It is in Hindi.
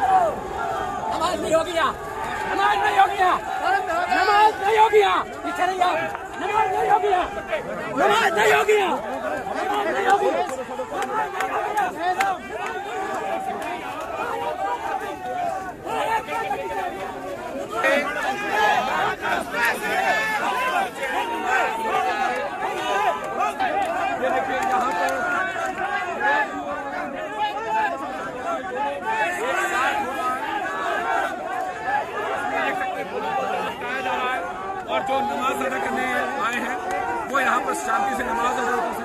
नमाज नहीं होगी यहाँ, नमाज नहीं होगी यहाँ, नमाज नहीं होगी यहाँ, पीछे नहीं आओ, नमाज नहीं होगी यहाँ, नमाज नहीं होगी यहाँ, नमाज नहीं होगी। और जो नमाज अदा करने आए हैं वो यहाँ पर शांति से नमाज अदा कर